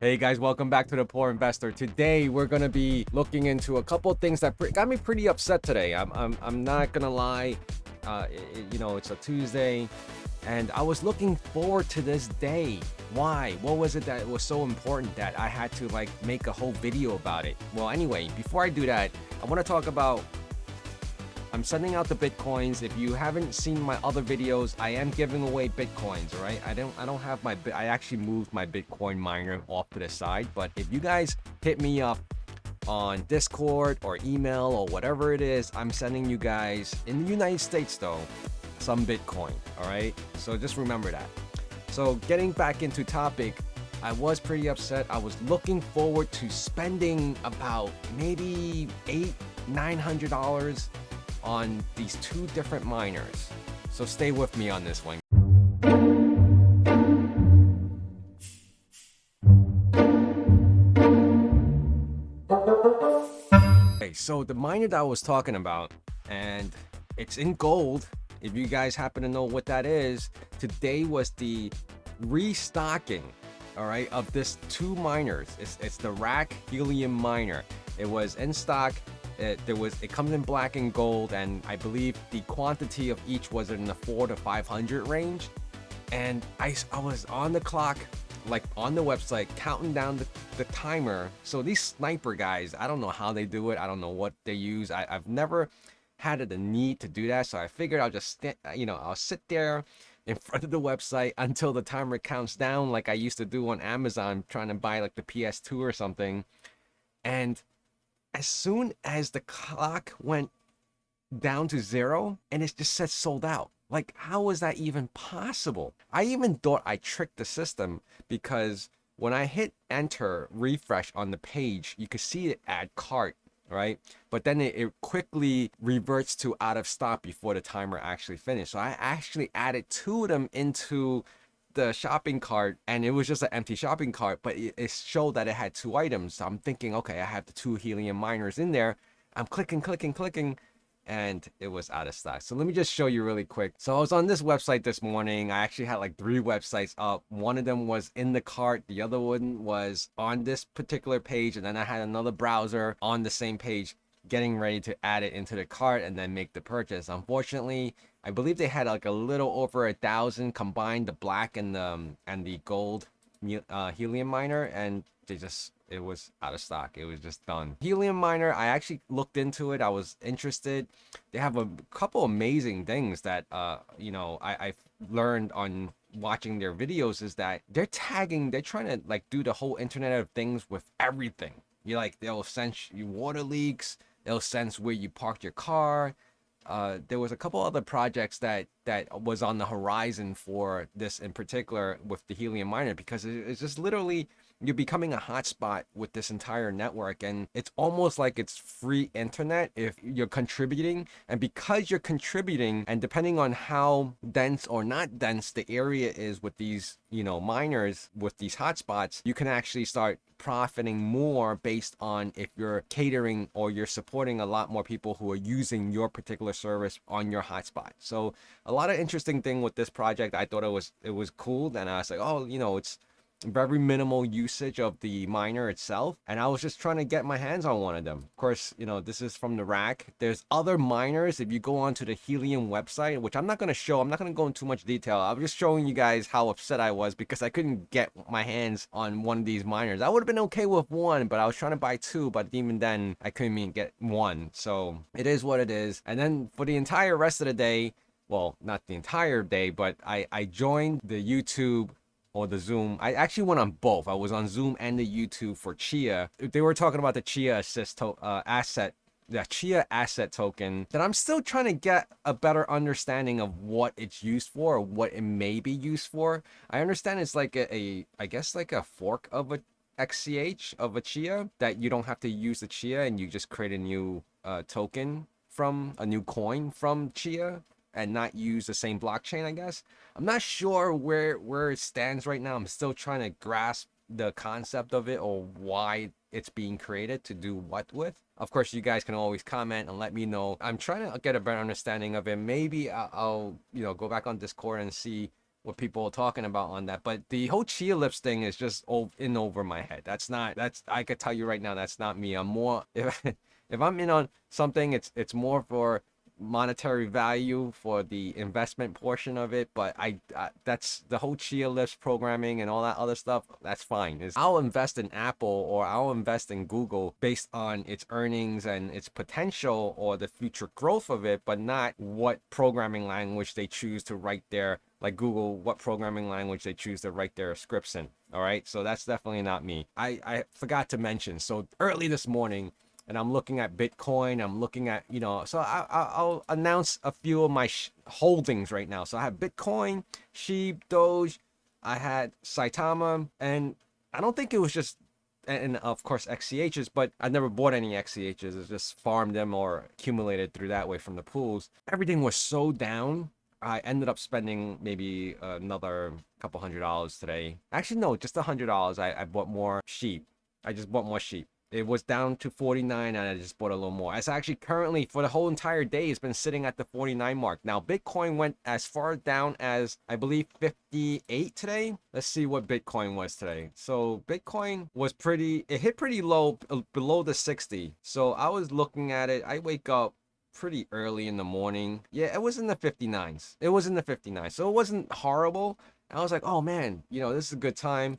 Hey guys, welcome back to the Poor Investor. Today we're gonna be looking into a couple of things that got me pretty upset today. I'm not gonna lie. It's a Tuesday, and I was looking forward to this day. Why? What was it that was so important that I had to like make a whole video about it? Well, anyway, before I do that, I want to talk about I'm sending out the Bitcoins. If you haven't seen my other videos, I am giving away Bitcoins, all right? I don't have I actually moved my Bitcoin miner off to the side, but if you guys hit me up on Discord or email or whatever it is, I'm sending you guys in the United States though, some Bitcoin, all right? So just remember that. So getting back into topic, I was pretty upset. I was looking forward to spending about maybe $900 on these two different miners. So stay with me on this one. Okay, so the miner that I was talking about, and it's in gold. If you guys happen to know what that is, today was the restocking, all right, of this two miners. It's the RAK Helium Miner. It was in stock. It comes in black and gold, and I believe the quantity of each was in the 400 to 500 range. And I was on the clock, like on the website, counting down the timer. So these sniper guys, I don't know how they do it. I don't know what they use. I've never had the need to do that. So I figured I'll just, I'll sit there in front of the website until the timer counts down, like I used to do on Amazon, trying to buy like the PS2 or something. And as soon as the clock went down to zero and it just said sold out. Like, how was that even possible? I even thought I tricked the system because when I hit enter refresh on the page, you could see it add cart, right? But then it quickly reverts to out of stock before the timer actually finished. So I actually added two of them into the shopping cart, and it was just an empty shopping cart, but it showed that it had two items. So I'm thinking, okay, I have the two helium miners in there. I'm clicking, and it was out of stock. So let me just show you really quick. So I was on this website this morning. I actually had like 3 websites up. One of them was in the cart. The other one was on this particular page. And then I had another browser on the same page getting ready to add it into the cart and then make the purchase. Unfortunately, I believe they had like a little over 1,000 combined, the black and the gold helium miner, and it was out of stock. It was just done. Helium miner, I actually looked into it. I was interested. They have a couple amazing things that I've learned on watching their videos, is that they're trying to like do the whole Internet of Things with everything. They'll sense you water leaks, they'll sense where you parked your car. There was a couple other projects that was on the horizon for this in particular with the helium miner, because it's just literally you're becoming a hotspot with this entire network, and it's almost like it's free internet if you're contributing. And because you're contributing, and depending on how dense or not dense the area is with these miners with these hotspots, you can actually start profiting more based on if you're catering or you're supporting a lot more people who are using your particular service on your hotspot. So a lot of interesting thing with this project. I thought it was cool, and I was like, oh, it's very minimal usage of the miner itself, and I was just trying to get my hands on one of them. Of course, this is from the RAK. There's other miners. If you go onto the Helium website, which I'm not going to show, I'm not going to go into too much detail. I'm just showing you guys how upset I was because I couldn't get my hands on one of these miners. I would have been okay with one, but I was trying to buy two, but even then I couldn't even get one. So it is what it is. And then for the entire rest of the day, well, not the entire day, but I joined the YouTube or the Zoom. I actually went on both. I was on Zoom and the YouTube for Chia. They were talking about the Chia asset, the Chia asset token, that I'm still trying to get a better understanding of what it's used for, or what it may be used for. I understand it's like I guess like a fork of a XCH of a Chia, that you don't have to use the Chia and you just create a new token from a new coin from Chia and not use the same blockchain, I guess. I'm not sure where it stands right now. I'm still trying to grasp the concept of it, or why it's being created, to do what with. Of course, you guys can always comment and let me know. I'm trying to get a better understanding of it. Maybe I'll go back on Discord and see what people are talking about on that. But the whole Chia lips thing is just over my head. That's I could tell you right now, that's not me. I'm more if I'm in on something, it's more for monetary value for the investment portion of it. But I that's the whole Chia lips programming and all that other stuff. That's fine. I'll invest in Apple or I'll invest in Google based on its earnings and its potential or the future growth of it, but not what programming language they choose to write their, like Google, what programming language they choose to write their scripts in. All right, so that's definitely not me. I forgot to mention, so early this morning, and I'm looking at Bitcoin. I'm looking at, so I'll announce a few of my holdings right now. So I have Bitcoin, Shib, Doge, I had Saitama, and I don't think it was just, and of course XCHs, but I never bought any XCHs. It's just farmed them or accumulated through that way from the pools. Everything was so down. I ended up spending maybe another couple $100 today. Actually, no, just $100. I bought more sheep. I just bought more sheep. It was down to 49 and I just bought a little more. It's actually currently, for the whole entire day, it's been sitting at the 49 mark. Now, Bitcoin went as far down as, I believe, 58 today. Let's see what Bitcoin was today. So Bitcoin was it hit pretty low, below the 60. So I was looking at it. I wake up pretty early in the morning. Yeah, it was in the 59s. It was in the 59s. So it wasn't horrible. I was like, oh man, this is a good time.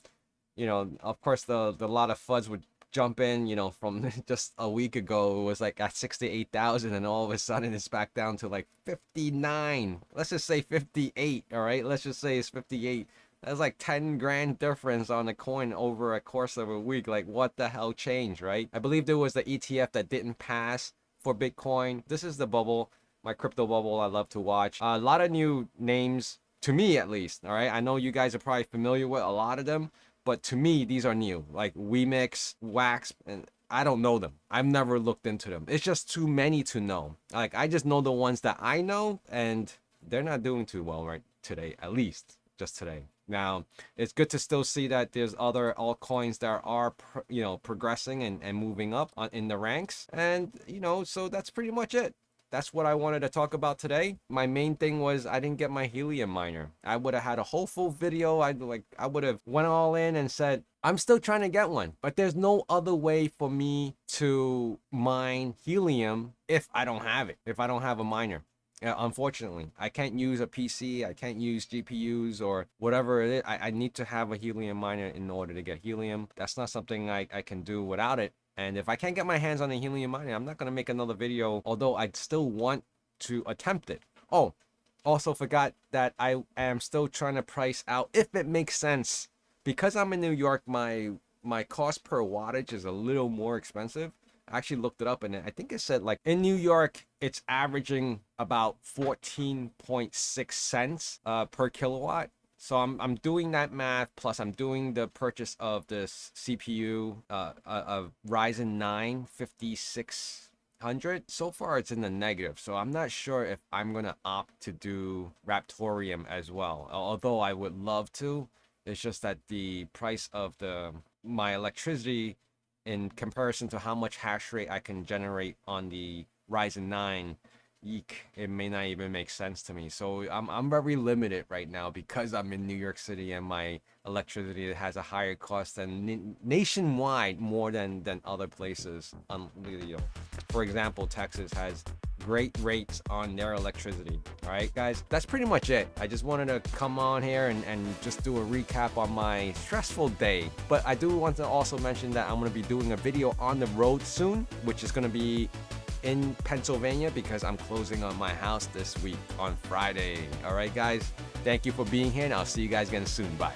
Of course, the lot of FUDs would jump in, from just a week ago. It was like at 68,000 and all of a sudden it's back down to like 59. Let's just say 58. All right, let's just say it's 58. That's like 10 grand difference on the coin over a course of a week. Like, what the hell changed, right? I believe there was the ETF that didn't pass for Bitcoin. This is the bubble, my crypto bubble I love to watch. A lot of new names, to me at least. All right, I know you guys are probably familiar with a lot of them, but to me, these are new, like Wemix, Wax, and I don't know them. I've never looked into them. It's just too many to know. Like, I just know the ones that I know, and they're not doing too well right today, at least just today. Now, it's good to still see that there's other altcoins that are, progressing and moving up in the ranks. And, so that's pretty much it. That's what I wanted to talk about today. My main thing was I didn't get my helium miner. I would have had a whole full video. I would have went all in and said, I'm still trying to get one, but there's no other way for me to mine helium if I don't have it, if I don't have a miner. Unfortunately, I can't use a PC. I can't use GPUs or whatever it is. I need to have a helium miner in order to get helium. That's not something I can do without it. And if I can't get my hands on a helium miner, I'm not going to make another video, although I still want to attempt it. Oh, also forgot that I am still trying to price out, if it makes sense. Because I'm in New York, my cost per wattage is a little more expensive. I actually looked it up, and I think it said, like, in New York, it's averaging about 14.6 cents per kilowatt. So I'm doing that math, plus I'm doing the purchase of this CPU, of Ryzen 9 5600. So far, it's in the negative. So I'm not sure if I'm going to opt to do Raptorium as well. Although I would love to. It's just that the price of my electricity in comparison to how much hash rate I can generate on the Ryzen 9, it may not even make sense to me. So I'm very limited right now because I'm in New York City and my electricity has a higher cost than nationwide, more than other places. For example, Texas has great rates on their electricity. All right, guys, that's pretty much it. I just wanted to come on here and just do a recap on my stressful day. But I do want to also mention that I'm going to be doing a video on the road soon, which is going to be in Pennsylvania because I'm closing on my house this week on Friday. All right, guys, thank you for being here, and I'll see you guys again soon. Bye.